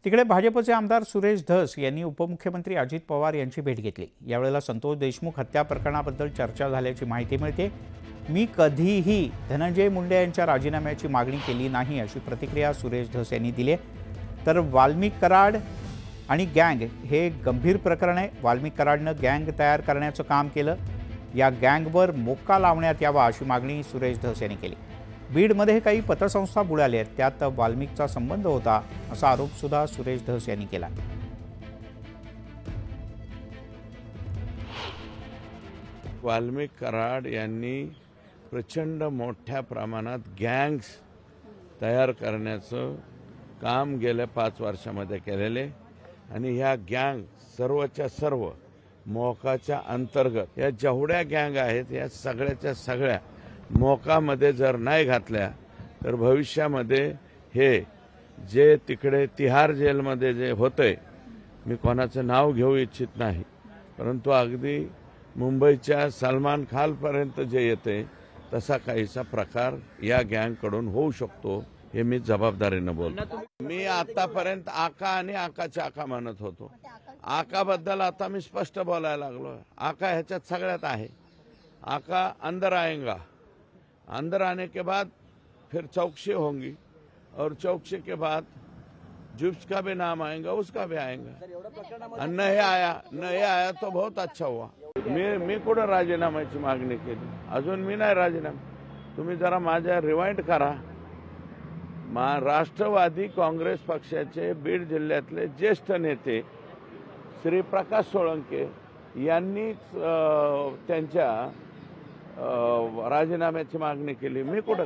तिकडे भाजपचे आमदार सुरेश धस यांनी उपमुख्यमंत्री अजित पवार यांची भेट घेतली। यावेळेला संतोष देशमुख हत्या प्रकरणाबद्दल चर्चा झाल्याची माहिती मिळते। मी कधीही धनंजय मुंडे यांच्या राजीनाम्याची मागणी केली नाही अशी प्रतिक्रिया सुरेश धस यांनी दिली। तर वाल्मिक कराड आणि गँग हे गंभीर प्रकरण आहे। वाल्मिक कराडनं गँग तयार करण्याचं काम केलं। या गँगवर मोक्का लावण्यात यावा अशी मागणी सुरेश धस यांनी केली। बीडमध्ये काही पतसंस्था बुडाल्या आहेत, त्यात वाल्मिकचा संबंध होता असा आरोप सुद्धा सुरेश धस यांनी केला। वाल्मिक कराड यांनी प्रचंड मोठ्या प्रमाणात गँग्स तयार करण्याचं काम गेल्या 5 वर्षामध्ये केलेले आणि ह्या गँग सर्वच्या सर्व मोकाच्या अंतर्गत या जेवढ्या गँग आहेत या सगळ्याच्या सगळ्या मोकामध्ये जर नाही घातल्या तर भविष्यामध्ये हे जे तिकडे तिहार जेलमध्ये जे होतंय, मी कोणाचं नाव घेऊ इच्छित नाही, परंतु अगदी मुंबईच्या सलमान खानपर्यंत जे येते तसा काहीसा प्रकार या गँगकडून होऊ शकतो, हे मी जबाबदारीनं बोलतो। मी आतापर्यंत आका आणि आकाच्या आका म्हणत होतो। आकाबद्दल आता मी स्पष्ट बोलायला लागलो। आका ह्याच्यात सगळ्यात आहे। आका अंदर आएगा, अंदर आने के बाद फिर चौकसी होंगी और चौकसी के बाद जिसका भी नाम आएगा उसका भी आएगा। नहीं आया तो बहुत अच्छा हुआ। मी कुठं राजीनाम्याची मागणी केली? अजून मी नाही राजीनामा। तुम्ही जरा माझ्या रिवाइंड करा। राष्ट्रवादी काँग्रेस पक्षाचे बीड जिल्ह्यातले ज्येष्ठ नेते श्री प्रकाश सोळंके यांनीच त्यांच्या राजीनाम्याची मागणी केली। मी कुठं